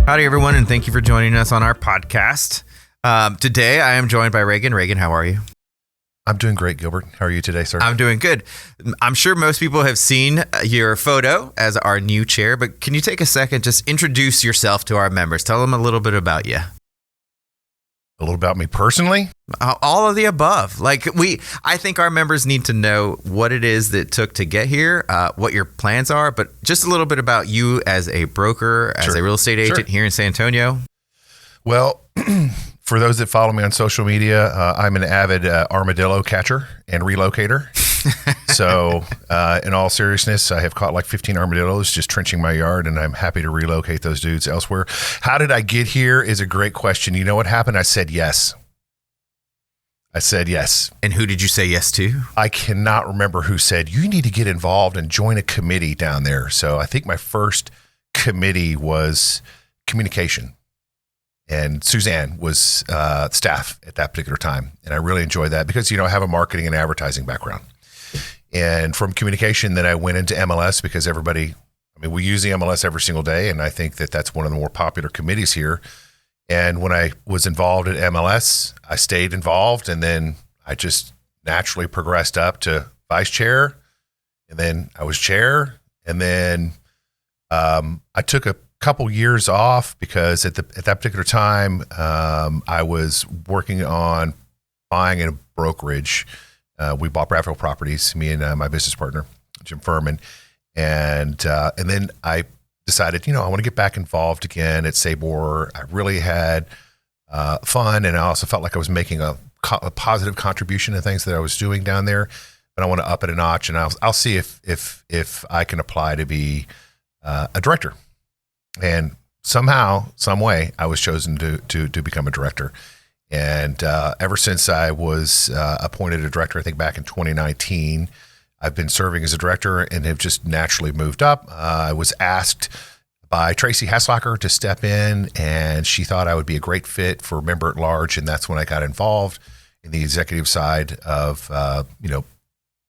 Howdy, everyone, and thank you for joining us on our podcast. Today, I am joined by Reagan. Reagan, how are you? I'm doing great, Gilbert. How are you today, sir? I'm doing good. I'm sure most people have seen your photo as our new chair, but can you take a second, just introduce yourself to our members? Tell them a little bit about you. A little about me personally? All of the above. I think our members need to know what it is that took to get here, what your plans are, but just a little bit about you as a broker, as a real estate agent here in San Antonio. Well, for those that follow me on social media, I'm an avid armadillo catcher and relocator. So in all seriousness, I have caught like 15 armadillos just trenching my yard, and I'm happy to relocate those dudes elsewhere. How did I get here is a great question. You know what happened? I said yes. And who did you say yes to? I cannot remember who said, you need to get involved and join a committee down there. So I think my first committee was communication. And Suzanne was staff at that particular time. And I really enjoyed that because, I have a marketing and advertising background. And from communication, then I went into MLS because we use the MLS every single day. And I think that that's one of the more popular committees here. And when I was involved at MLS, I stayed involved. And then I just naturally progressed up to vice chair. And then I was chair. And then I took a couple years off because at that particular time, I was working on buying a brokerage. We bought Bradfield Properties, me and my business partner, Jim Furman. And then I decided, I want to get back involved again at Sabor. I really had fun, and I also felt like I was making a positive contribution to things that I was doing down there. But I want to up it a notch, and I'll see if I can apply to be a director. And somehow, some way, I was chosen to become a director. And ever since I was appointed a director, I think back in 2019, I've been serving as a director and have just naturally moved up. I was asked by Tracy Haslacher to step in, and she thought I would be a great fit for member at large. And that's when I got involved in the executive side of,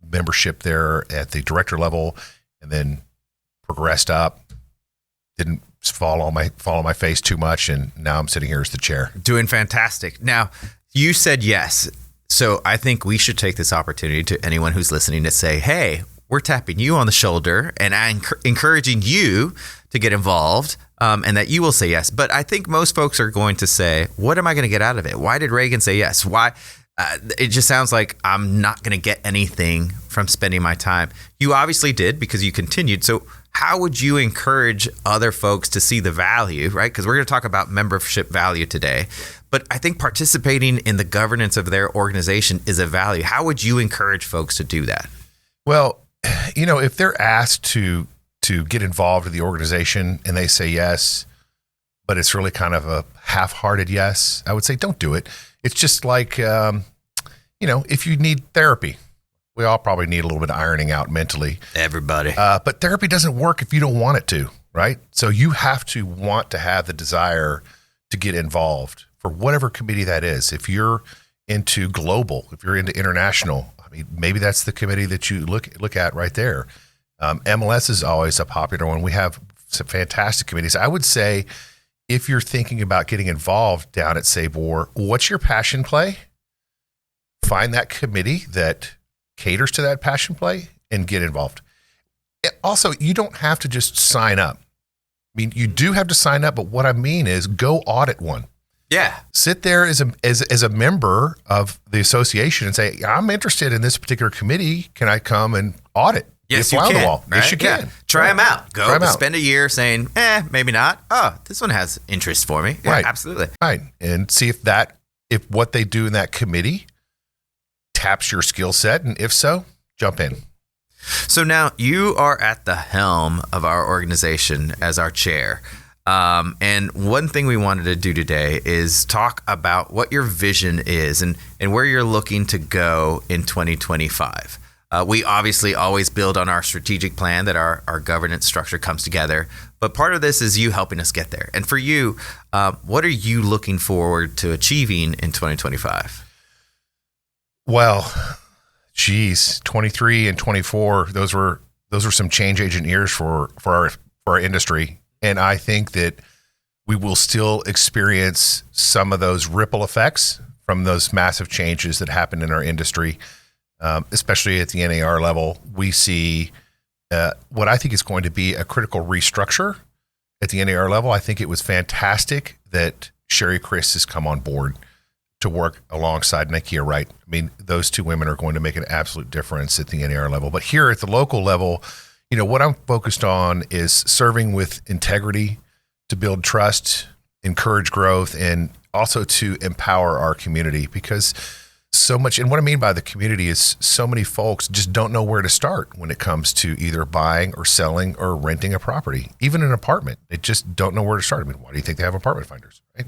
membership there at the director level, and then progressed up. Didn't fall on my face too much, and now I'm sitting here as the chair. Doing fantastic. Now, you said yes, so I think we should take this opportunity to anyone who's listening to say, hey, we're tapping you on the shoulder and encouraging you to get involved, and that you will say yes. But I think most folks are going to say, what am I going to get out of it? Why did Reagan say yes? Why? It just sounds like I'm not going to get anything from spending my time. You obviously did because you continued. So how would you encourage other folks to see the value, right? Because we're going to talk about membership value today. But I think participating in the governance of their organization is a value. How would you encourage folks to do that? Well, if they're asked to get involved in the organization and they say yes, but it's really kind of a half-hearted yes, I would say don't do it. It's just like, if you need therapy. We all probably need a little bit of ironing out mentally. Everybody. But therapy doesn't work if you don't want it to, right? So you have to want to have the desire to get involved for whatever committee that is. If you're into global, if you're into international, maybe that's the committee that you look at right there. MLS is always a popular one. We have some fantastic committees. I would say if you're thinking about getting involved down at Sabor, what's your passion play? Find that committee that caters to that passion play and get involved. Also, you don't have to just sign up. You do have to sign up, but what I mean is go audit one. Yeah. Sit there as a member of the association and say, I'm interested in this particular committee. Can I come and audit? Yes, you can. Right? Yes, you can. Yeah. Try them out. Spend a year saying, maybe not. Oh, this one has interest for me. Yeah, right. Absolutely. Right. And see if what they do in that committee taps your skill set, and if so, jump in. So now you are at the helm of our organization as our chair. And one thing we wanted to do today is talk about what your vision is and where you're looking to go in 2025. We obviously always build on our strategic plan that our governance structure comes together. But part of this is you helping us get there. And for you, what are you looking forward to achieving in 2025? Well, 23 and 24, those were some change agent years for our industry. And I think that we will still experience some of those ripple effects from those massive changes that happen in our industry, especially at the NAR level. We see what I think is going to be a critical restructure at the NAR level. I think it was fantastic that Sherry Chris has come on board to work alongside Nakia Wright. I mean, those two women are going to make an absolute difference at the NAR level. But here at the local level, what I'm focused on is serving with integrity to build trust, encourage growth, and also to empower our community, because so much, and what I mean by the community is so many folks just don't know where to start when it comes to either buying or selling or renting a property, even an apartment. They just don't know where to start. I mean, why do you think they have apartment finders, right?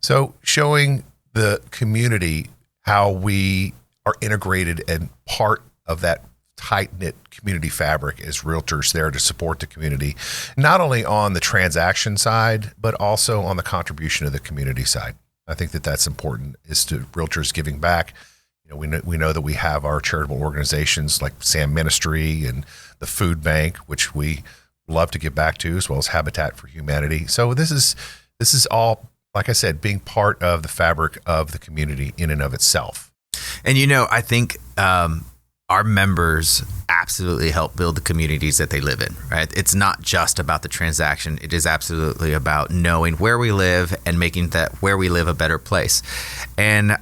So showing the community how we are integrated and part of that tight-knit community fabric as realtors there to support the community, not only on the transaction side, but also on the contribution of the community side. I think that that's important, is to realtors giving back. We know that we have our charitable organizations like Sam Ministry and the Food Bank, which we love to give back to, as well as Habitat for Humanity. So this is all, like I said, being part of the fabric of the community in and of itself. And I think our members absolutely help build the communities that they live in, right? It's not just about the transaction. It is absolutely about knowing where we live and making that where we live a better place. And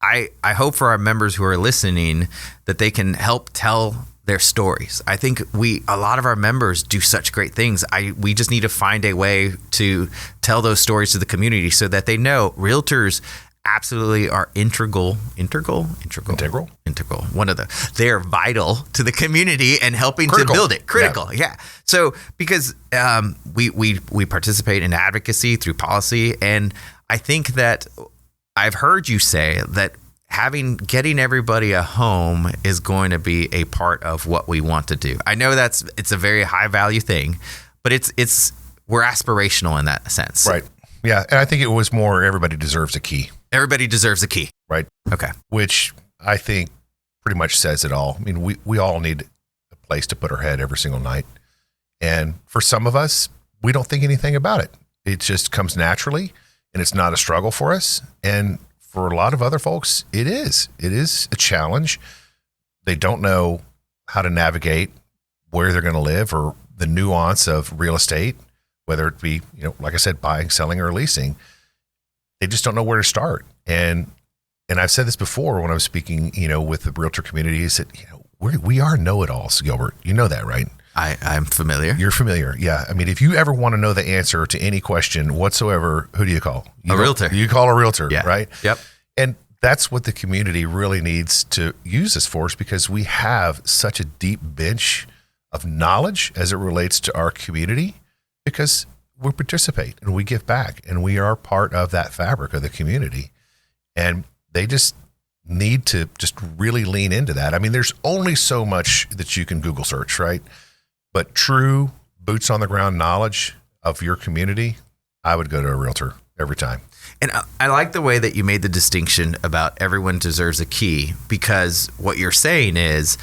I hope for our members who are listening that they can help tell their stories. I think a lot of our members do such great things. We just need to find a way to tell those stories to the community so that they know realtors absolutely are integral. They're vital to the community and helping Critical. to build it. Critical. Yeah. So because we participate in advocacy through policy, and I think that I've heard you say that getting everybody a home is going to be a part of what we want to do. I know it's a very high value thing, but we're aspirational in that sense. Right. Yeah. And I think it was more everybody deserves a key. Everybody deserves a key. Right. Okay. Which I think pretty much says it all. I mean, we all need a place to put our head every single night. And for some of us, we don't think anything about it. It just comes naturally, and it's not a struggle for us. And for a lot of other folks, it is. It is a challenge. They don't know how to navigate where they're going to live or the nuance of real estate, whether it be, like I said, buying, selling, or leasing. They just don't know where to start. And I've said this before when I was speaking, with the realtor community, is that, we are know-it-alls, Gilbert. You know that, right? I'm familiar. You're familiar. Yeah. I mean, if you ever want to know the answer to any question whatsoever, who do you call? A realtor. You call a realtor, yeah. Right? Yep. And that's what the community really needs to use this for, is because we have such a deep bench of knowledge as it relates to our community, because we participate and we give back and we are part of that fabric of the community. And they just need to just really lean into that. I mean, there's only so much that you can Google search, right? But true boots on the ground knowledge of your community, I would go to a realtor every time. And I like the way that you made the distinction about everyone deserves a key, because what you're saying is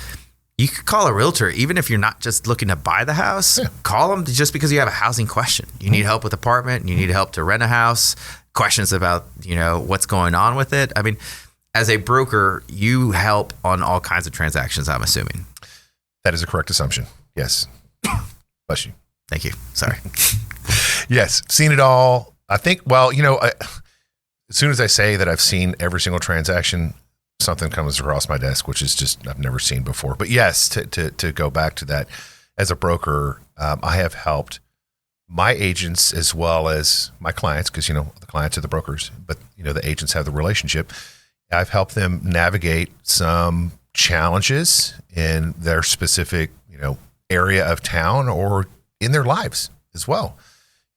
you could call a realtor even if you're not just looking to buy the house. Yeah. Call them just because you have a housing question. You need help with apartment, you need help to rent a house, questions about, what's going on with it. I mean, as a broker, you help on all kinds of transactions, I'm assuming. That is a correct assumption. Yes. Bless you. Thank you. Sorry. Yes. Seen it all. I think, as soon as I say that I've seen every single transaction, something comes across my desk, which is just, I've never seen before. But yes, to go back to that, as a broker, I have helped my agents as well as my clients, because, the clients are the brokers, but, the agents have the relationship. I've helped them navigate some challenges in their specific, area of town or in their lives as well.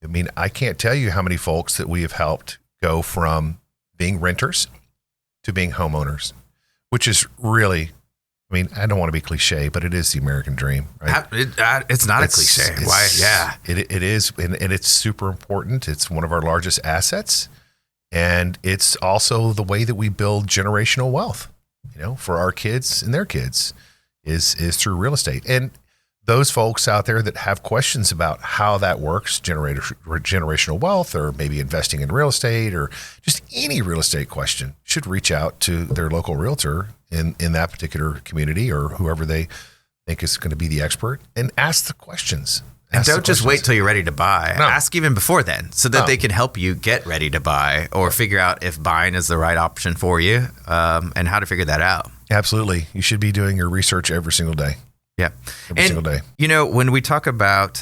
I mean, I can't tell you how many folks that we have helped go from being renters to being homeowners, which is really, I don't want to be cliche, but it is the American dream, right? It's not a cliche. Why? Yeah. It is. And it's super important. It's one of our largest assets. And it's also the way that we build generational wealth, for our kids and their kids is through real estate. And those folks out there that have questions about how that works, generational wealth, or maybe investing in real estate, or just any real estate question, should reach out to their local realtor in that particular community, or whoever they think is going to be the expert, and ask the questions. And don't just wait till you're ready to buy. No. Ask even before then, so that they can help you get ready to buy, or figure out if buying is the right option for you, and how to figure that out. Absolutely. You should be doing your research every single day. Yeah. Every single day. You know, when we talk about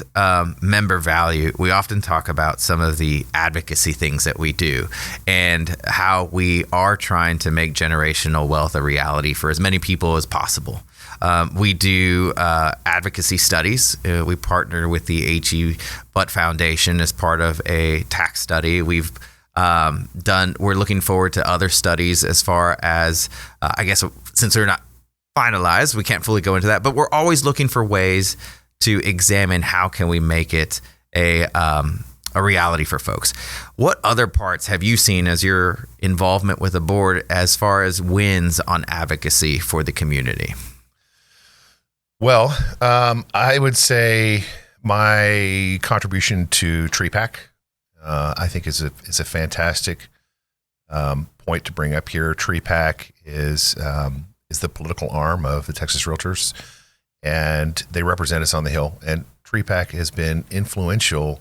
member value, we often talk about some of the advocacy things that we do, and how we are trying to make generational wealth a reality for as many people as possible. We do advocacy studies. We partner with the H.E. Butt Foundation as part of a tax study. We're looking forward to other studies as far as, I guess, since they're not finalized, we can't fully go into that, but we're always looking for ways to examine how can we make it a reality for folks. What other parts have you seen as your involvement with the board as far as wins on advocacy for the community? Well, I would say my contribution to TreePack, I think is a fantastic point to bring up here. TreePack is the political arm of the Texas Realtors, and they represent us on the Hill. And TreePack has been influential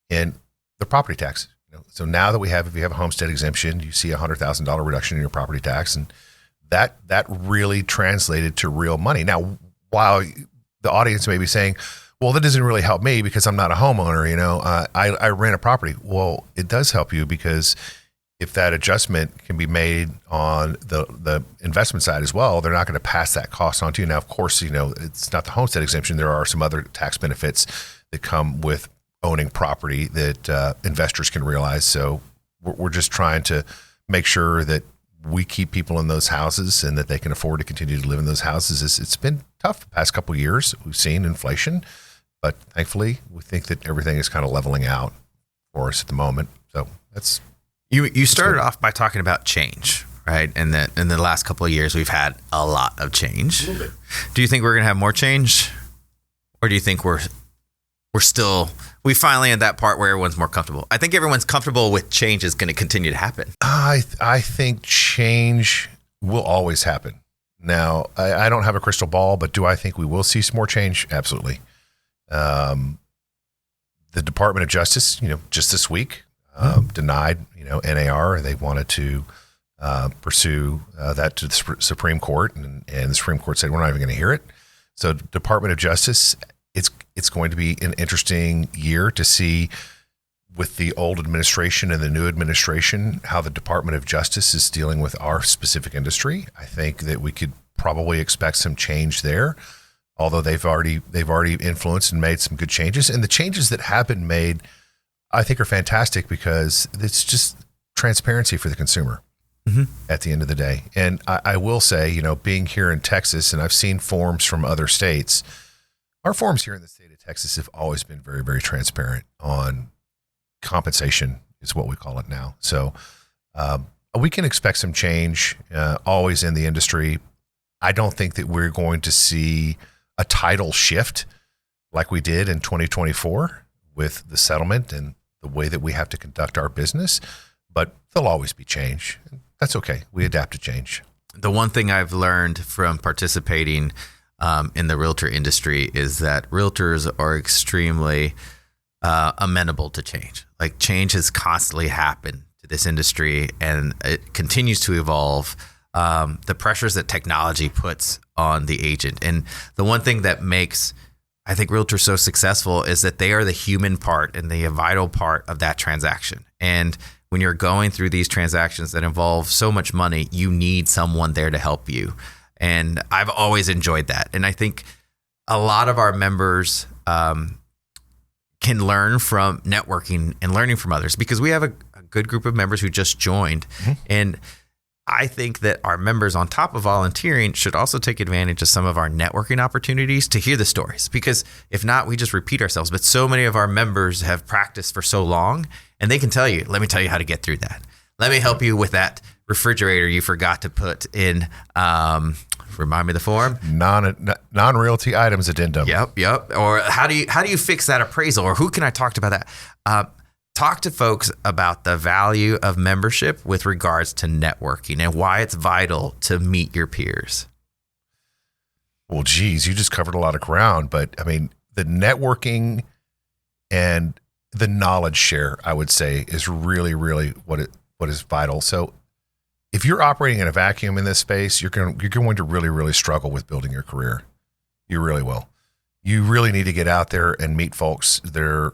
in the property tax. So now that if you have a homestead exemption, you see $100,000 reduction in your property tax, and that really translated to real money. Now, while the audience may be saying, well, that doesn't really help me because I'm not a homeowner, I rent a property. Well, it does help you, because if that adjustment can be made on the investment side as well, they're not going to pass that cost on to you. Now, of course, it's not the homestead exemption. There are some other tax benefits that come with owning property that investors can realize. So we're just trying to make sure that we keep people in those houses and that they can afford to continue to live in those houses. It's been tough the past couple of years. We've seen inflation, but thankfully we think that everything is kind of leveling out for us at the moment. So that's... You started off by talking about change, right? And that in the last couple of years, we've had a lot of change. A little bit. Do you think we're going to have more change? Or do you think we finally at that part where everyone's more comfortable? I think everyone's comfortable with change is going to continue to happen. I think change will always happen. Now, I don't have a crystal ball, but do I think we will see some more change? Absolutely. The Department of Justice, just this week, denied, NAR. They wanted to pursue that to the Supreme Court, and the Supreme Court said, we're not even going to hear it. So Department of Justice, it's going to be an interesting year to see, with the old administration and the new administration, how the Department of Justice is dealing with our specific industry. I think that we could probably expect some change there, although they've already influenced and made some good changes. And the changes that have been made, I think, are fantastic, because it's just transparency for the consumer at the end of the day. And I will say, being here in Texas, and I've seen forms from other states, our forms here in the state of Texas have always been very, very transparent on compensation, is what we call it now. So we can expect some change always in the industry. I don't think that we're going to see a tidal shift like we did in 2024 with the settlement and the way that we have to conduct our business, but there'll always be change. That's okay. We adapt to change. The one thing I've learned from participating in the realtor industry is that realtors are extremely amenable to change. Like, change has constantly happened to this industry, and it continues to evolve. The pressures that technology puts on the agent. And the one thing that makes, I think, realtors so successful is that they are the human part and the vital part of that transaction. And when you're going through these transactions that involve so much money, you need someone there to help you. And I've always enjoyed that. And I think a lot of our members can learn from networking and learning from others, because we have a good group of members who just joined. And I think that our members, on top of volunteering, should also take advantage of some of our networking opportunities to hear the stories, because if not, we just repeat ourselves. But so many of our members have practiced for so long, and they can tell you, let me tell you how to get through that. Let me help you with that refrigerator you forgot to put in, remind me the form? Non-realty items addendum. Yep. Or how do you fix that appraisal? Or who can I talk to about that? Talk to folks about the value of membership with regards to networking and why it's vital to meet your peers. Well, geez, you just covered a lot of ground, but I mean, the networking and the knowledge share, I would say, is really, really what is vital. So if you're operating in a vacuum in this space, you're going to really, really struggle with building your career. You really will. You really need to get out there and meet folks that are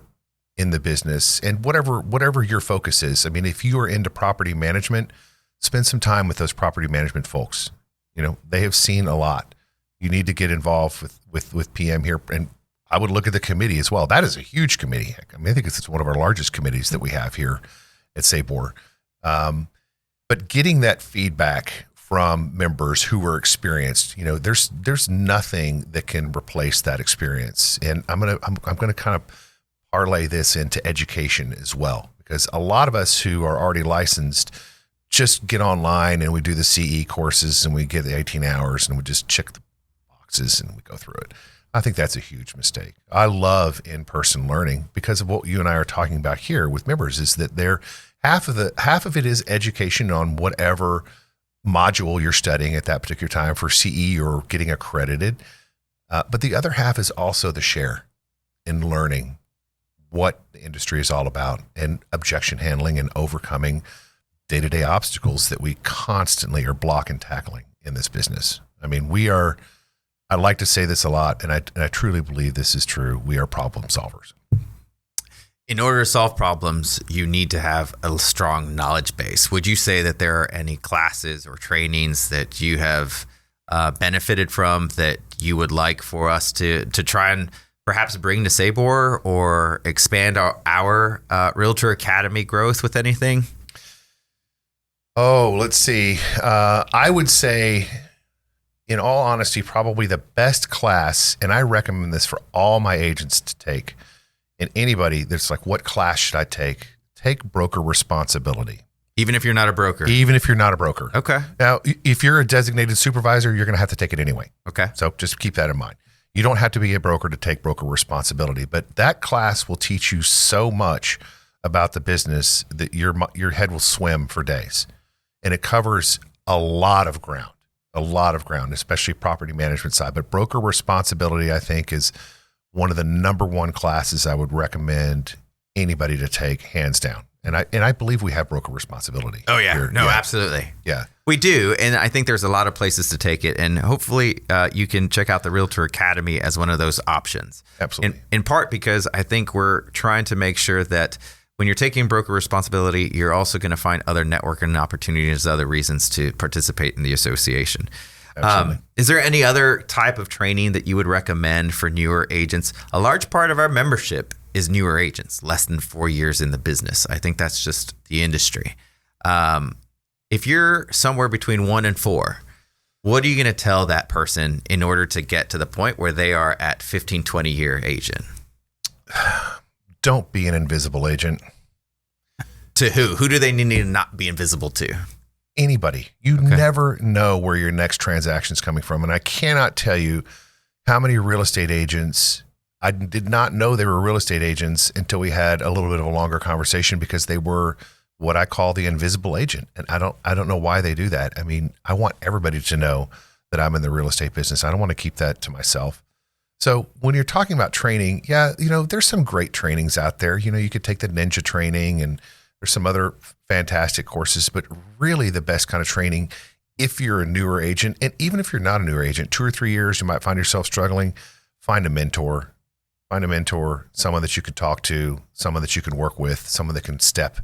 in the business, and whatever your focus is. I mean, if you are into property management, spend some time with those property management folks. You know, they have seen a lot. You need to get involved with PM here, and I would look at the committee as well. That is a huge committee. I mean, I think it's one of our largest committees that we have here at SABOR. But getting that feedback from members who are experienced, you know, there's nothing that can replace that experience. And I'm gonna kind of parlay this into education as well, because a lot of us who are already licensed just get online and we do the CE courses and we get the 18 hours and we just check the boxes and we go through it. I think that's a huge mistake. I love in-person learning because of what you and I are talking about here with members, is that half of it is education on whatever module you're studying at that particular time for CE or getting accredited. But the other half is also the share in learning what the industry is all about and objection handling and overcoming day-to-day obstacles that we constantly are block and tackling in this business. I mean, I like to say this a lot, and I truly believe this is true. We are problem solvers. In order to solve problems, you need to have a strong knowledge base. Would you say that there are any classes or trainings that you have benefited from that you would like for us to try and perhaps bring to SABOR or expand our Realtor Academy growth with anything? Oh, let's see. I would say, in all honesty, probably the best class, and I recommend this for all my agents to take, and anybody that's like, what class should I take? Take broker responsibility. Even if you're not a broker? Even if you're not a broker. Okay. Now, if you're a designated supervisor, you're going to have to take it anyway. Okay. So just keep that in mind. You don't have to be a broker to take broker responsibility, but that class will teach you so much about the business that your head will swim for days. And it covers a lot of ground, especially property management side. But broker responsibility, I think, is one of the number one classes I would recommend anybody to take, hands down. And I believe we have broker responsibility. Oh, yeah. Here. No, yeah. Absolutely. Yeah. We do. And I think there's a lot of places to take it. And hopefully you can check out the Realtor Academy as one of those options. Absolutely. In part because I think we're trying to make sure that when you're taking broker responsibility, you're also going to find other networking opportunities, other reasons to participate in the association. Is there any other type of training that you would recommend for newer agents? A large part of our membership is newer agents, less than 4 years in the business. I think that's just the industry. If you're somewhere between 1 and 4, what are you going to tell that person in order to get to the point where they are at 15, 20-year agent? Don't be an invisible agent. To who? Who do they need to not be invisible to? Anybody. You never know where your next transaction is coming from. And I cannot tell you how many real estate agents, I did not know they were real estate agents until we had a little bit of a longer conversation, because they were what I call the invisible agent. And I don't know why they do that. I mean, I want everybody to know that I'm in the real estate business. I don't want to keep that to myself. So when you're talking about training, yeah, there's some great trainings out there. You could take the ninja training, and there's some other fantastic courses, but really the best kind of training, if you're a newer agent, and even if you're not a newer agent, 2 or 3 years, you might find yourself struggling, find a mentor, someone that you can talk to, someone that you can work with, someone that can step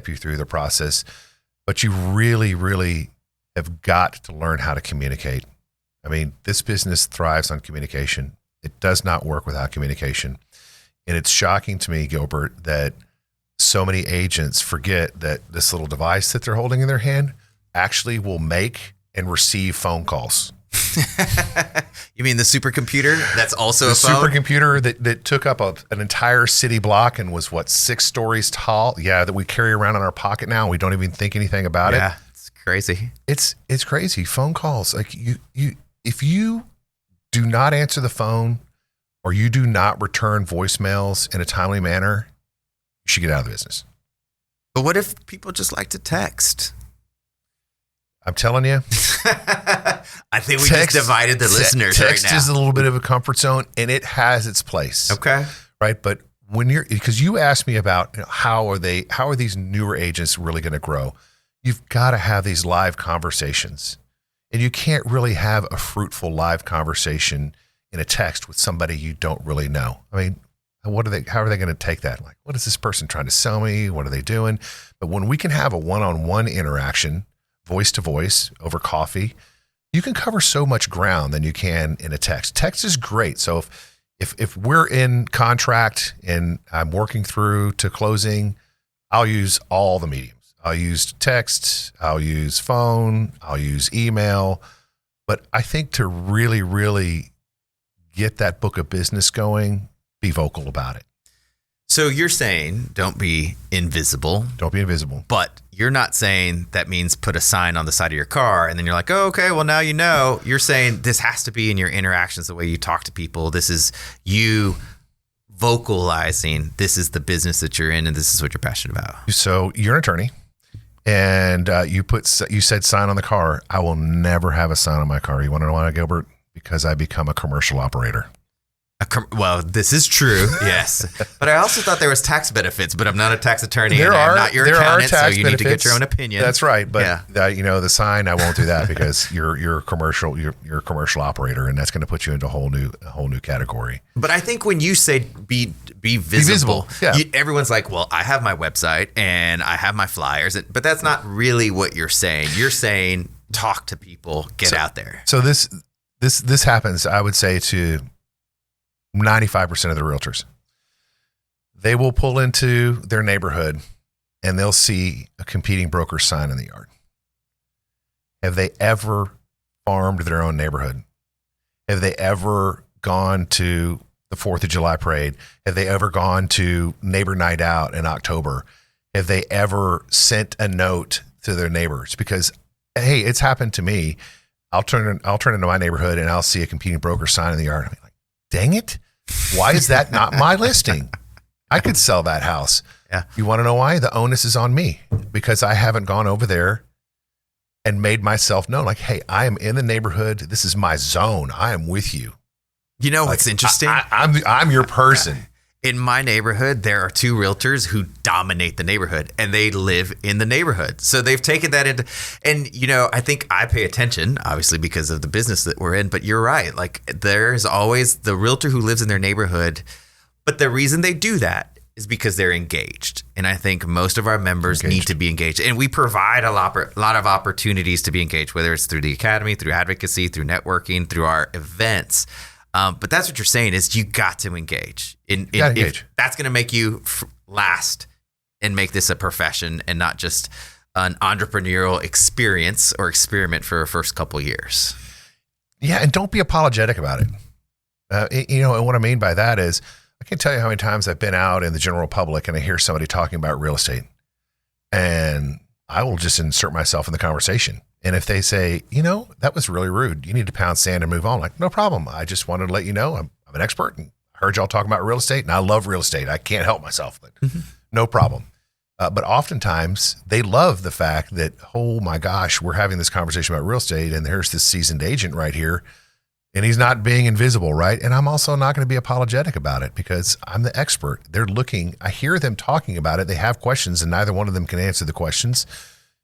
you through the process. But you really, really have got to learn how to communicate. I mean, this business thrives on communication. It does not work without communication. And it's shocking to me, Gilbert, that so many agents forget that this little device that they're holding in their hand actually will make and receive phone calls. You mean the supercomputer that's also a phone? The supercomputer that took up an entire city block and was 6 stories tall? Yeah, that we carry around in our pocket now. We don't even think anything about it. Yeah, it's Crazy. It's crazy. Phone calls. Like if you do not answer the phone or you do not return voicemails in a timely manner, you should get out of the business. But what if people just like to text? I'm telling you. I think we just divided the listeners right now. Text is a little bit of a comfort zone, and it has its place. Okay. Right. But because you asked me about how are these newer agents really going to grow? You've got to have these live conversations, and you can't really have a fruitful live conversation in a text with somebody you don't really know. I mean, how are they going to take that? Like, what is this person trying to sell me? What are they doing? But when we can have a one-on-one interaction, voice to voice over coffee, you can cover so much ground than you can in a text. Text is great. So if we're in contract and I'm working through to closing, I'll use all the mediums. I'll use text, I'll use phone, I'll use email. But I think to really, really get that book of business going, be vocal about it. So you're saying don't be invisible. Don't be invisible. But you're not saying that means put a sign on the side of your car and then you're like, oh, okay, well, now you know. You're saying this has to be in your interactions, the way you talk to people. This is you vocalizing this is the business that you're in and this is what you're passionate about. So you're an attorney and you said sign on the car. I will never have a sign on my car. You want to know why, Gilbert? Because I become a commercial operator. Well, this is true, yes. But I also thought there was tax benefits, but I'm not a tax attorney and I'm not your accountant, so you need to get your own opinion. That's right. But the sign, I won't do that because you're a commercial operator, and that's going to put you into a whole new category. But I think when you say be visible, everyone's like, well, I have my website and I have my flyers, but that's not really what you're saying. You're saying talk to people, get out there. So this happens, I would say, to 95% of the realtors. They will pull into their neighborhood and they'll see a competing broker sign in the yard. Have they ever farmed their own neighborhood? Have they ever gone to the 4th of July parade? Have they ever gone to neighbor night out in October? Have they ever sent a note to their neighbors? Because, hey, it's happened to me. I'll turn into my neighborhood and I'll see a competing broker sign in the yard. I'm like, dang it. Why is that not my listing? I could sell that house. Yeah. You want to know why? The onus is on me because I haven't gone over there and made myself known. Like, hey, I am in the neighborhood. This is my zone. I am with you. You know what's interesting? I'm your person. In my neighborhood, there are 2 realtors who dominate the neighborhood and they live in the neighborhood. So they've taken that into, and I think I pay attention, obviously, because of the business that we're in, but you're right. Like there's always the realtor who lives in their neighborhood, but the reason they do that is because they're engaged. And I think most of our members need to be engaged, and we provide a lot of opportunities to be engaged, whether it's through the academy, through advocacy, through networking, through our events. But that's what you're saying is you got to engage. Engage. That's going to make you last and make this a profession and not just an entrepreneurial experience or experiment for the first couple of years. Yeah, and don't be apologetic about it. And what I mean by that is I can't tell you how many times I've been out in the general public and I hear somebody talking about real estate, and I will just insert myself in the conversation. And if they say, that was really rude, you need to pound sand and move on. Like, no problem. I just wanted to let you know I'm an expert and I heard y'all talking about real estate and I love real estate. I can't help myself, but no problem. But oftentimes they love the fact that, oh my gosh, we're having this conversation about real estate and there's this seasoned agent right here and he's not being invisible, right? And I'm also not going to be apologetic about it because I'm the expert. They're looking, I hear them talking about it. They have questions and neither one of them can answer the questions.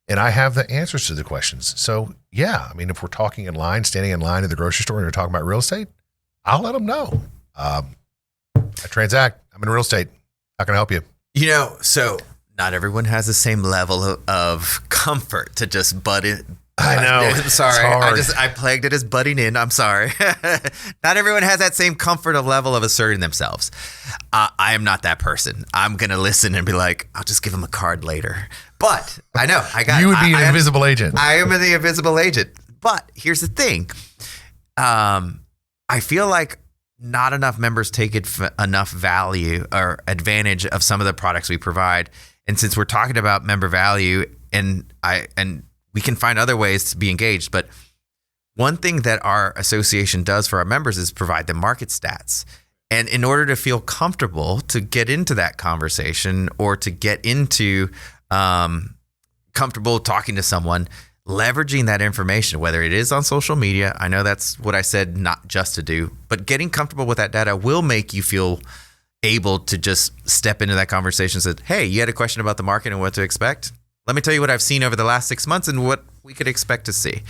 And I have the answers to the questions. So yeah, I mean, if we're talking in line, standing in line at the grocery store and you're talking about real estate, I'll let them know. I transact. I'm in real estate. How can I help you? So not everyone has the same level of comfort to just butt in. I know. I'm sorry. I plagued it as butting in. I'm sorry. Not everyone has that same comfort of level of asserting themselves. I am not that person. I'm going to listen and be like, I'll just give them a card later. But I know you would be an invisible agent. I am the invisible agent. But here's the thing. I feel like not enough members take enough value or advantage of some of the products we provide. And since we're talking about member value and we can find other ways to be engaged. But one thing that our association does for our members is provide them market stats. And in order to feel comfortable to get into that conversation or to get into comfortable talking to someone, leveraging that information, whether it is on social media, I know that's what I said, not just to do, but getting comfortable with that data will make you feel able to just step into that conversation and say, hey, you had a question about the market and what to expect? Let me tell you what I've seen over the last 6 months and what we could expect to see.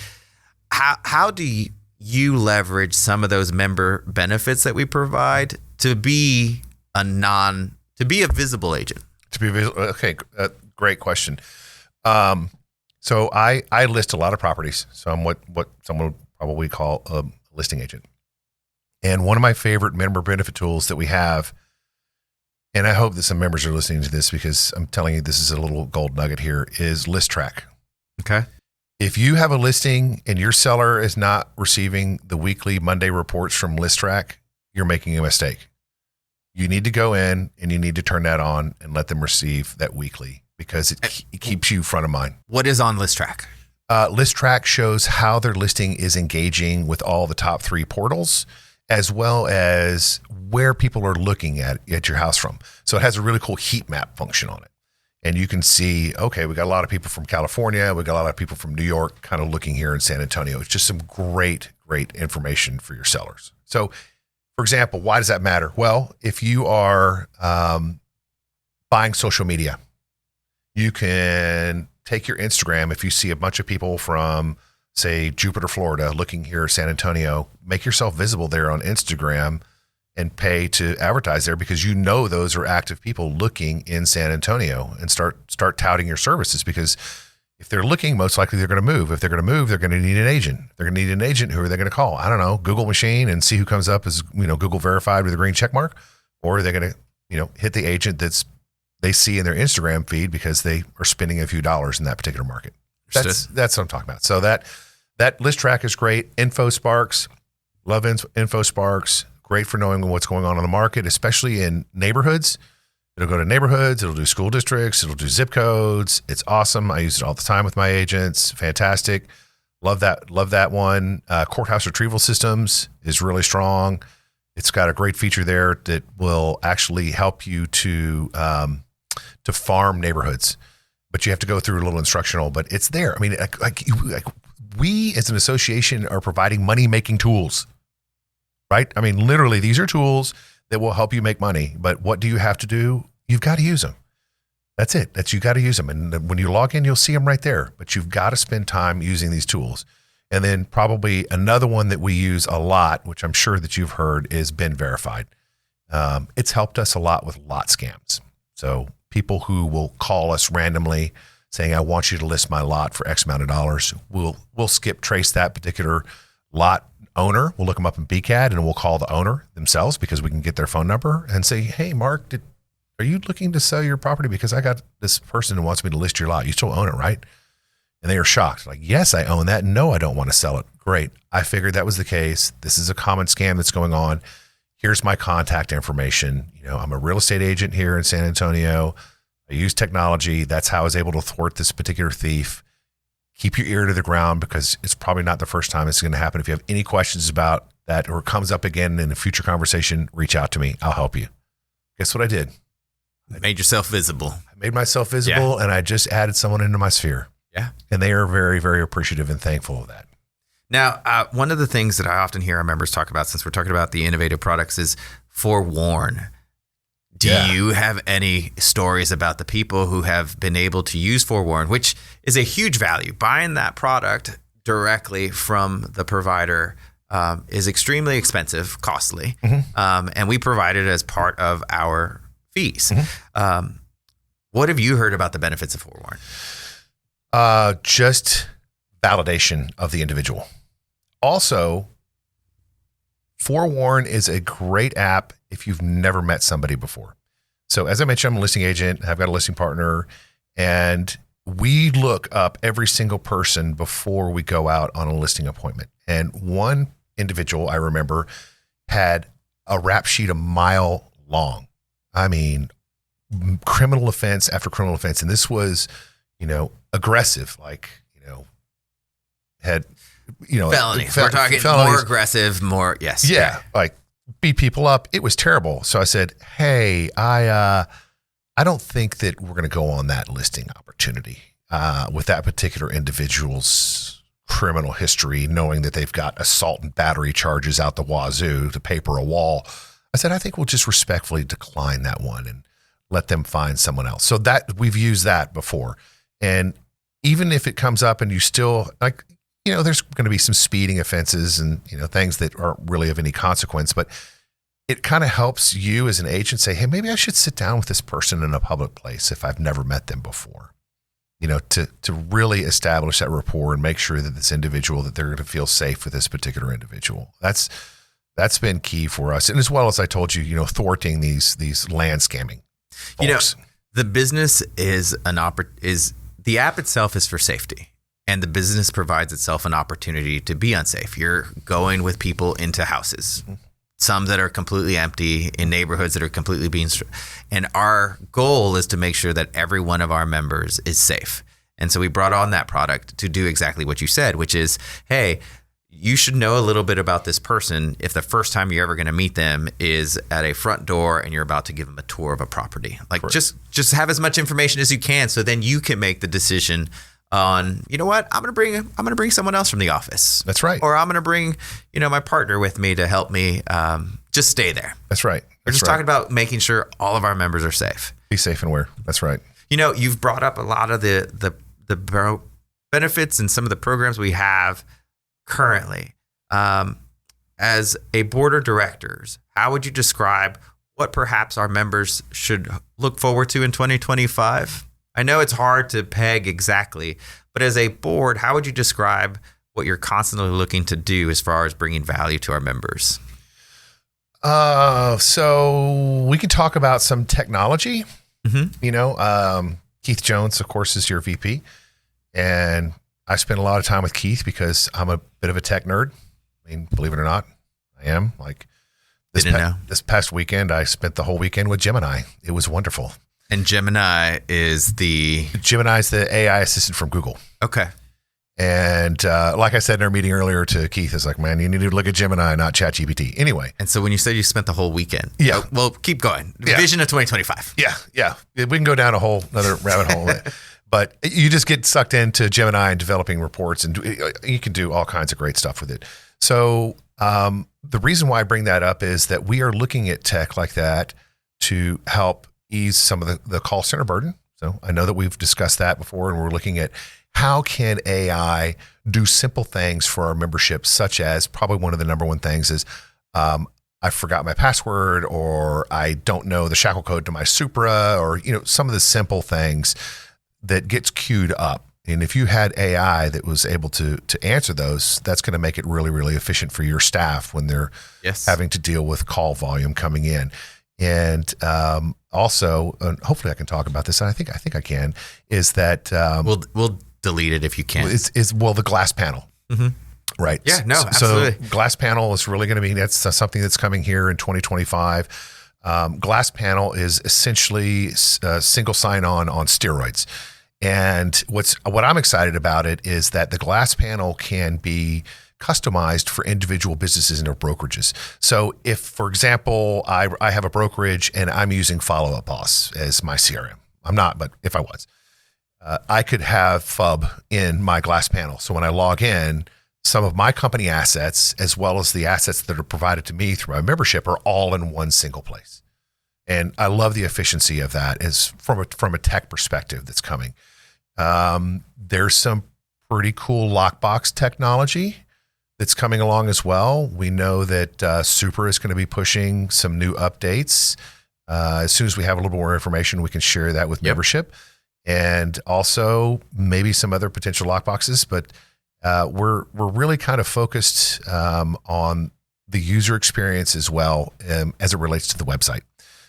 How do you leverage some of those member benefits that we provide to be a visible agent? Okay, great question. So I list a lot of properties. So I'm what someone would probably call a listing agent. And one of my favorite member benefit tools that we have, and I hope that some members are listening to this because I'm telling you this is a little gold nugget here, is List Track. Okay. If you have a listing and your seller is not receiving the weekly Monday reports from List Track, you're making a mistake. You need to go in and you need to turn that on and let them receive that weekly because it keeps you front of mind. What is on List Track? List Track shows how their listing is engaging with all the top 3 portals, as well as where people are looking at your house from. So it has a really cool heat map function on it. And you can see, okay, we got a lot of people from California. We got a lot of people from New York kind of looking here in San Antonio. It's just some great information for your sellers. So, for example, why does that matter? Well, if you are buying social media, you can take your Instagram. If you see a bunch of people from, say, Jupiter, Florida, looking here at San Antonio, make yourself visible there on Instagram and pay to advertise there because you know those are active people looking in San Antonio, and start touting your services, because if they're looking, most likely they're going to move. If they're going to move, they're going to need an agent. They're going to need an agent. Who are they going to call? I don't know, Google machine and see who comes up as, Google verified with a green check mark, or are they going to, hit the agent they see in their Instagram feed because they are spending a few dollars in that particular market. That's what I'm talking about. So that List Track is great. InfoSparks, love InfoSparks. Great for knowing what's going on in the market, especially in neighborhoods. It'll go to neighborhoods. It'll do school districts. It'll do zip codes. It's awesome. I use it all the time with my agents. Fantastic. Love that one. Courthouse retrieval systems is really strong. It's got a great feature there that will actually help you to farm neighborhoods, but you have to go through a little instructional, but it's there. I mean, we as an association are providing money-making tools. Right? I mean, literally, these are tools that will help you make money. But what do you have to do? You've got to use them. That's it. You got to use them. And when you log in, you'll see them right there. But you've got to spend time using these tools. And then probably another one that we use a lot, which I'm sure that you've heard, is Been Verified. It's helped us a lot with lot scams. So people who will call us randomly saying, I want you to list my lot for X amount of dollars. We'll skip trace that particular lot owner. We'll look them up in BCAD and we'll call the owner themselves because we can get their phone number and say, hey, Mark, are you looking to sell your property? Because I got this person who wants me to list your lot. You still own it, right? And they are shocked. Like, yes, I own that. No, I don't want to sell it. Great. I figured that was the case. This is a common scam that's going on. Here's my contact information. I'm a real estate agent here in San Antonio. I use technology. That's how I was able to thwart this particular thief. Keep your ear to the ground because it's probably not the first time it's going to happen. If you have any questions about that or it comes up again in a future conversation, reach out to me. I'll help you. Guess what I did? I made yourself visible. I made myself visible, and I just added someone into my sphere. Yeah. And they are very, very appreciative and thankful of that. Now, one of the things that I often hear our members talk about, since we're talking about the innovative products, is forewarn. Do you have any stories about the people who have been able to use Forewarn, which is a huge value? Buying that product directly from the provider is extremely expensive, costly, and we provide it as part of our fees. What have you heard about the benefits of Forewarn? Just validation of the individual. Also, Forewarn is a great app if you've never met somebody before. So as I mentioned, I'm a listing agent. I've got a listing partner, and we look up every single person before we go out on a listing appointment. And one individual I remember had a rap sheet a mile long. I mean, criminal offense after criminal offense. And this was, aggressive, like, had, felonies. We're talking felonies. more aggressive, more, yes. Yeah, like beat people up. It was terrible. So I said, hey, I don't think that we're going to go on that listing opportunity with that particular individual's criminal history, knowing that they've got assault and battery charges out the wazoo to paper a wall. I said, I think we'll just respectfully decline that one and let them find someone else. So that we've used that before. And even if it comes up and you still there's going to be some speeding offenses and, things that aren't really of any consequence, but it kind of helps you as an agent say, hey, maybe I should sit down with this person in a public place if I've never met them before, to really establish that rapport and make sure that this individual, that they're going to feel safe with this particular individual. That's been key for us. And as well as I told you, thwarting these land scamming folks. The business is the app itself is for safety. And the business provides itself an opportunity to be unsafe. You're going with people into houses, some that are completely empty, in neighborhoods that are completely being. And our goal is to make sure that every one of our members is safe. And so we brought on that product to do exactly what you said, which is, hey, you should know a little bit about this person if the first time you're ever going to meet them is at a front door and you're about to give them a tour of a property. Like, just have as much information as you can, so then you can make the decision on, I'm going to bring someone else from the office. That's right. Or I'm going to bring, my partner with me to help me just stay there. That's right. We're just talking about making sure all of our members are safe. Be safe and where. That's right. You've brought up a lot of the benefits and some of the programs we have currently. As a board of directors, how would you describe what perhaps our members should look forward to in 2025? I know it's hard to peg exactly, but as a board, how would you describe what you're constantly looking to do as far as bringing value to our members? So we can talk about some technology. Mm-hmm. Keith Jones, of course, is your VP. And I spend a lot of time with Keith because I'm a bit of a tech nerd. I mean, believe it or not, I am. Like this past weekend, I spent the whole weekend with Gemini. It was wonderful. And Gemini's the AI assistant from Google. Okay. And like I said in our meeting earlier to Keith, it's like, man, you need to look at Gemini, not ChatGPT. Anyway. And so when you said you spent the whole weekend. Yeah. Well, keep going. Yeah. Vision of 2025. Yeah. We can go down a whole another rabbit hole. But you just get sucked into Gemini and developing reports, and you can do all kinds of great stuff with it. So the reason why I bring that up is that we are looking at tech like that to help ease some of the call center burden. So I know that we've discussed that before, and we're looking at how can AI do simple things for our membership, such as probably one of the number one things is I forgot my password, or I don't know the shackle code to my Supra, or some of the simple things that gets queued up. And if you had AI that was able to answer those, that's going to make it really, really efficient for your staff when they're having to deal with call volume coming in. And also, and hopefully I can talk about this, and I think I can, is that we'll delete it if you can. Is the glass panel. Mm-hmm. Right. Yeah, no, absolutely. So glass panel is really going to be, that's something that's coming here in 2025. Glass panel is essentially single sign-on steroids. And what I'm excited about it is that the glass panel can be customized for individual businesses and their brokerages. So if, for example, I have a brokerage and I'm using Follow Up Boss as my CRM. I'm not, but if I was, I could have FUB in my glass panel. So when I log in, some of my company assets, as well as the assets that are provided to me through my membership, are all in one single place. And I love the efficiency of that as from a tech perspective that's coming. There's some pretty cool lockbox technology that's coming along as well. We know that Super is going to be pushing some new updates. As soon as we have a little more information, we can share that with membership, and also maybe some other potential lockboxes. But we're really kind of focused on the user experience as well as it relates to the website.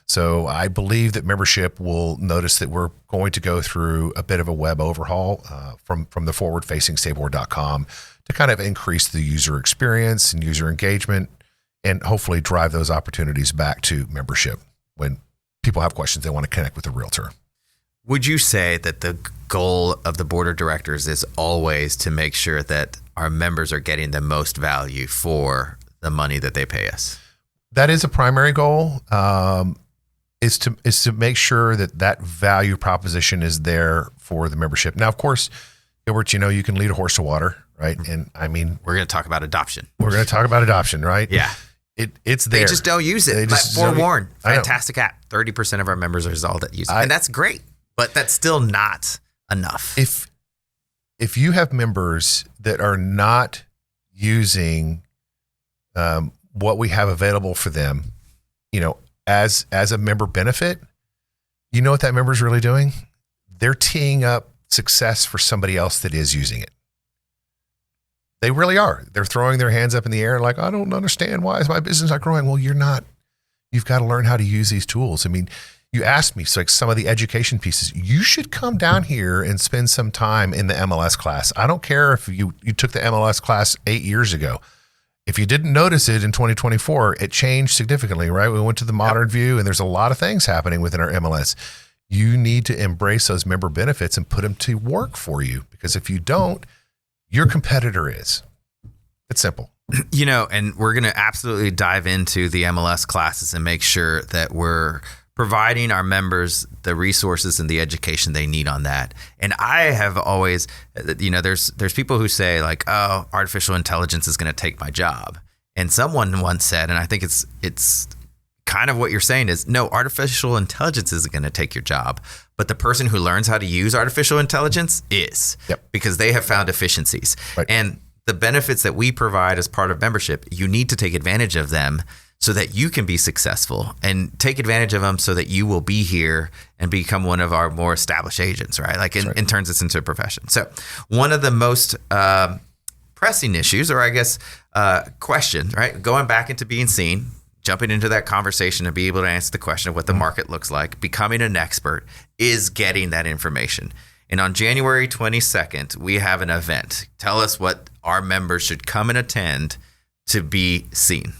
So I believe that membership will notice that we're going to go through a bit of a web overhaul from the forward-facing stayboard.com to kind of increase the user experience and user engagement, and hopefully drive those opportunities back to membership when people have questions they want to connect with a realtor. Would you say that the goal of the board of directors is always to make sure that our members are getting the most value for the money that they pay us? That is a primary goal, is to make sure that value proposition is there for the membership. Now, of course, Gilbert, you can lead a horse to water, right? And I mean, we're going to talk about adoption. Right? Yeah. It's there. They just don't use it. Forewarn, fantastic app. 30% of our members are all that use it. And that's great, but that's still not enough. If you have members that are not using what we have available for them, as a member benefit, you know what that member is really doing? They're teeing up success for somebody else that is using it. They really are. They're throwing their hands up in the air like, I don't understand. Why is my business not growing? Well, you're not. You've got to learn how to use these tools. I mean, you asked me, so like some of the education pieces, you should come down here and spend some time in the MLS class. I don't care if you took the MLS class 8 years ago. If you didn't notice it in 2024, it changed significantly, right? We went to the modern view, and there's a lot of things happening within our MLS. You need to embrace those member benefits and put them to work for you, because if you don't, your competitor is. It's simple. And we're going to absolutely dive into the MLS classes and make sure that we're providing our members the resources and the education they need on that. And I have always, there's people who say like, oh, artificial intelligence is going to take my job. And someone once said, and I think it's kind of what you're saying is, no, artificial intelligence isn't going to take your job, but the person who learns how to use artificial intelligence is. Yep. Because they have found efficiencies. Right. And the benefits that we provide as part of membership, you need to take advantage of them so that you can be successful, and take advantage of them so that you will be here and become one of our more established agents, right? Like and turns this into a profession. So one of the most pressing issues, or I guess questions, right? Going back into being seen, jumping into that conversation and be able to answer the question of what the market looks like, becoming an expert, is getting that information. And on January 22nd, we have an event. Tell us what our members should come and attend to be seen.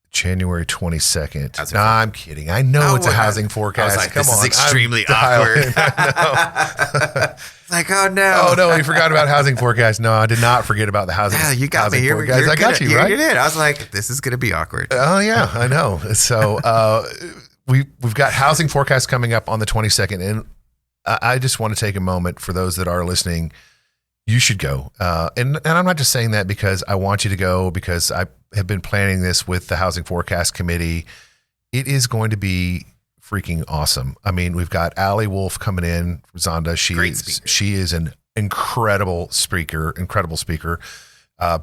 January 22nd. No, I'm kidding. I know it's a housing forecast. I was like, Come this on. is extremely awkward. It's like, oh no. Oh no, we forgot about housing forecast. No, I did not forget about the housing. Yeah, you got me. I got you, right? You did. I was like, this is going to be awkward. Oh yeah, I know. So we've got housing forecast coming up on the 22nd, and I just want to take a moment for those that are listening. You should go. And I'm not just saying that because I want you to go, because I have been planning this with the Housing Forecast Committee. It is going to be freaking awesome. I mean, we've got Allie Wolf coming in, Zonda. She is an incredible speaker.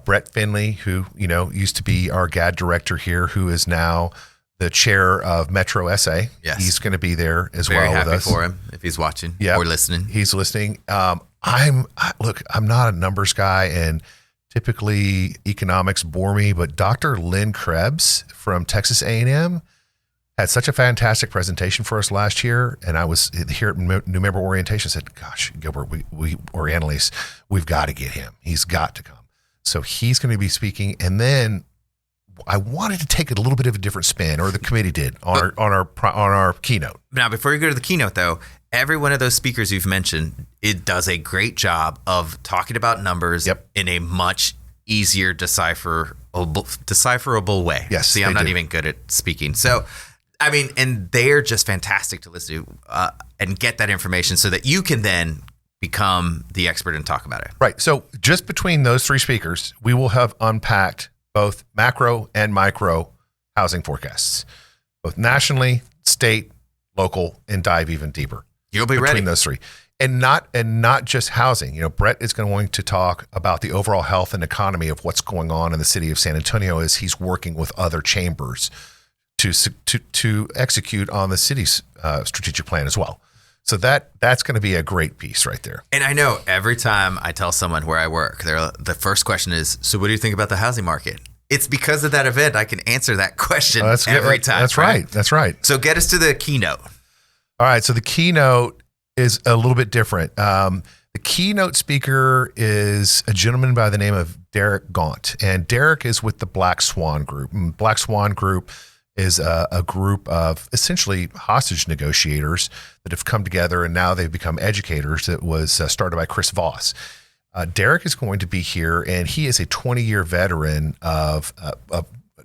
Brett Finley, who, used to be our GAD director here, who is now the chair of Metro SA. Yes. He's going to be there as Very well with us. happy for him if he's watching or listening. He's listening. I'm not a numbers guy, and typically economics bore me, but Dr. Lynn Krebs from Texas A&M had such a fantastic presentation for us last year. And I was here at New Member Orientation, said, gosh, Gilbert, or Annalise, we've got to get him. He's got to come. So he's going to be speaking. And then I wanted to take it a little bit of a different spin, or the committee did on our keynote. Now, before you go to the keynote though, every one of those speakers you've mentioned, it does a great job of talking about numbers in a much easier decipherable way. Yes. See, I'm not even good at speaking. So, I mean, and they're just fantastic to listen to and get that information so that you can then become the expert and talk about it. Right. So just between those three speakers, we will have unpacked both macro and micro housing forecasts, both nationally, state, local, and dive even deeper. You'll be between ready. Those three. And not just housing. Brett is going to talk about the overall health and economy of what's going on in the city of San Antonio as he's working with other chambers to execute on the city's strategic plan as well. So that's going to be a great piece right there. And I know every time I tell someone where I work, the first question is, so what do you think about the housing market? It's because of that event I can answer that question every time. That's right. That's right. So get us to the keynote. All right. So the keynote is a little bit different. The keynote speaker is a gentleman by the name of Derek Gaunt. And Derek is with the Black Swan Group. And Black Swan Group is a group of essentially hostage negotiators that have come together, and now they've become educators. It was started by Chris Voss. Derek is going to be here, and he is a 20-year veteran of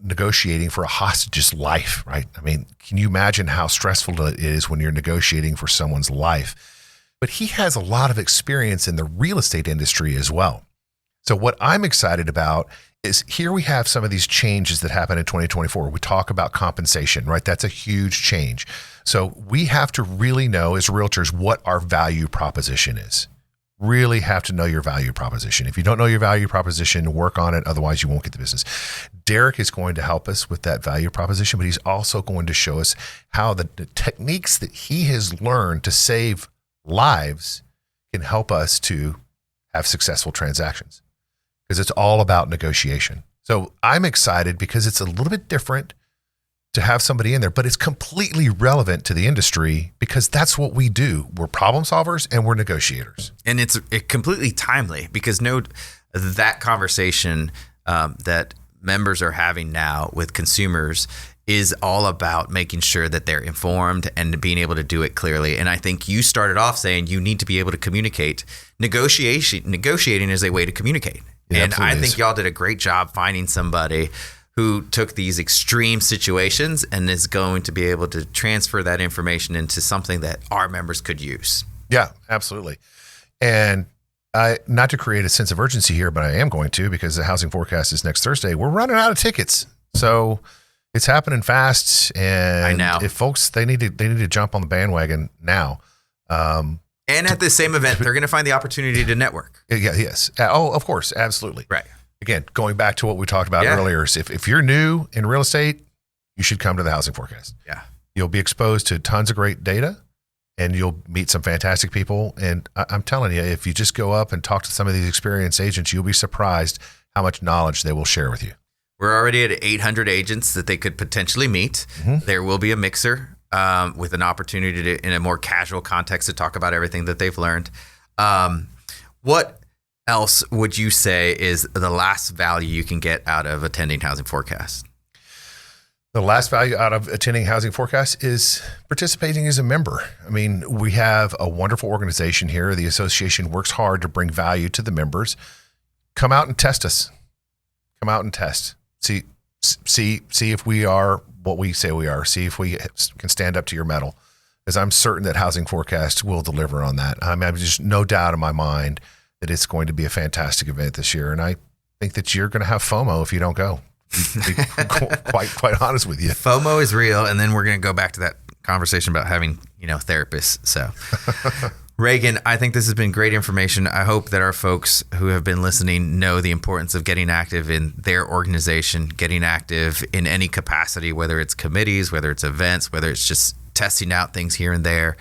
negotiating for a hostage's life, right? I mean, can you imagine how stressful it is when you're negotiating for someone's life? But he has a lot of experience in the real estate industry as well. So what I'm excited about is here we have some of these changes that happen in 2024. We talk about compensation, right? That's a huge change. So we have to really know as realtors what our value proposition is. Really have to know your value proposition. If you don't know your value proposition, work on it. Otherwise, you won't get the business. Derek is going to help us with that value proposition, but he's also going to show us how the techniques that he has learned to save lives can help us to have successful transactions, because it's all about negotiation. So I'm excited because it's a little bit different to have somebody in there, but it's completely relevant to the industry because that's what we do. We're problem solvers and we're negotiators. And it's completely timely because that conversation that members are having now with consumers is all about making sure that they're informed and being able to do it clearly. And I think you started off saying you need to be able to communicate. Negotiating is a way to communicate. And I think y'all did a great job finding somebody who took these extreme situations and is going to be able to transfer that information into something that our members could use. Yeah, absolutely. And not to create a sense of urgency here, but I am going to, because the housing forecast is next Thursday. We're running out of tickets. So it's happening fast. And I know. If folks, they need to jump on the bandwagon now. And at the same event, they're going to find the opportunity to network. Yeah, yes. Oh, of course. Absolutely. Right. Again, going back to what we talked about earlier, is if you're new in real estate, you should come to the housing forecast. Yeah. You'll be exposed to tons of great data and you'll meet some fantastic people. And I'm telling you, if you just go up and talk to some of these experienced agents, you'll be surprised how much knowledge they will share with you. We're already at 800 agents that they could potentially meet. Mm-hmm. There will be a mixer with an opportunity to, in a more casual context, to talk about everything that they've learned. What else would you say is the last value you can get out of attending Housing Forecast? The last value out of attending Housing Forecast is participating as a member. I mean, we have a wonderful organization here. The association works hard to bring value to the members. Come out and test us. Come out and test. See if we are what we say we are. See if we can stand up to your mettle, because I'm certain that Housing Forecast will deliver on that. I mean, I've just no doubt in my mind that it's going to be a fantastic event this year. And I think that you're going to have FOMO if you don't go. To be quite honest with you. FOMO is real. And then we're going to go back to that conversation about having, therapists. So Reagan, I think this has been great information. I hope that our folks who have been listening know the importance of getting active in their organization, getting active in any capacity, whether it's committees, whether it's events, whether it's just testing out things here and there.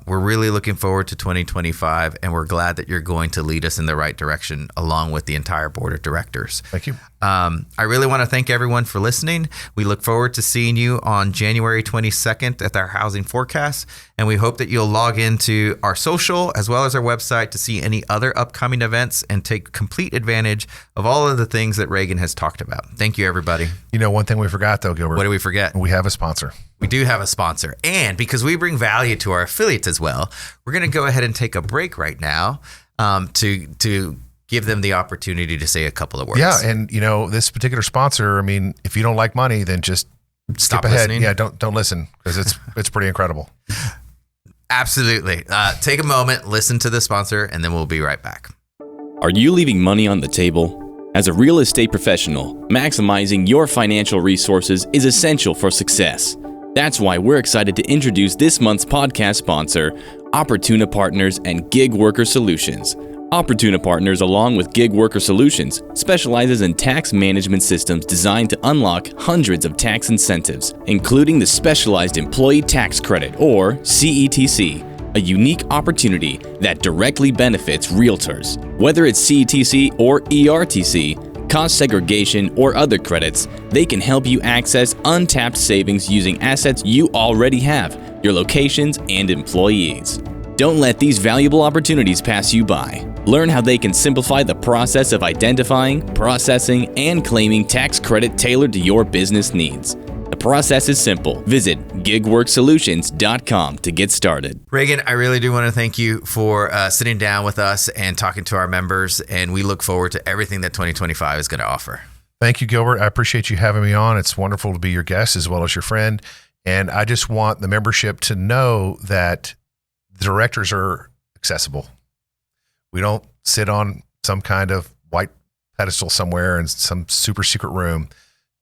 We're really looking forward to 2025, and we're glad that you're going to lead us in the right direction along with the entire board of directors. Thank you. I really want to thank everyone for listening. We look forward to seeing you on January 22nd at our Housing Forecast, and we hope that you'll log into our social as well as our website to see any other upcoming events and take complete advantage of all of the things that Reagan has talked about. Thank you, everybody. One thing we forgot, though, Gilbert. What did we forget? We have a sponsor. We do have a sponsor. And because we bring value to our affiliates as well, we're going to go ahead and take a break right now to give them the opportunity to say a couple of words. Yeah. And, this particular sponsor, I mean, if you don't like money, then just stop skip ahead. Listening. Yeah, don't listen, because it's pretty incredible. Absolutely. Take a moment, listen to the sponsor, and then we'll be right back. Are you leaving money on the table? As a real estate professional, maximizing your financial resources is essential for success. That's why we're excited to introduce this month's podcast sponsor, Opportuna Partners and Gig Worker Solutions. Opportuna Partners, along with Gig Worker Solutions, specializes in tax management systems designed to unlock hundreds of tax incentives, including the Specialized Employee Tax Credit, or CETC, a unique opportunity that directly benefits realtors. Whether it's CETC or ERTC, cost segregation, or other credits, they can help you access untapped savings using assets you already have, your locations, and employees. Don't let these valuable opportunities pass you by. Learn how they can simplify the process of identifying, processing, and claiming tax credit tailored to your business needs. The process is simple. Visit gigworksolutions.com to get started. Reagan, I really do want to thank you for sitting down with us and talking to our members, and we look forward to everything that 2025 is going to offer. Thank you, Gilbert. I appreciate you having me on. It's wonderful to be your guest as well as your friend. And I just want the membership to know that the directors are accessible. We don't sit on some kind of white pedestal somewhere in some super secret room.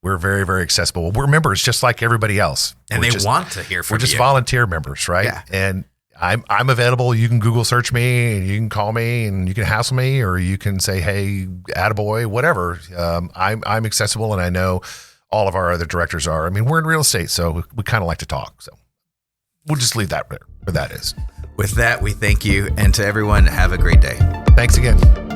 We're very, very accessible. We're members just like everybody else. And they want to hear from you. We're just volunteer members, right? Yeah. And I'm available. You can Google search me, and you can call me, and you can hassle me, or you can say, hey, attaboy, whatever. I'm accessible, and I know all of our other directors are. I mean, we're in real estate, so we kind of like to talk. So we'll just leave that where that is. With that, we thank you. And to everyone, have a great day. Thanks again.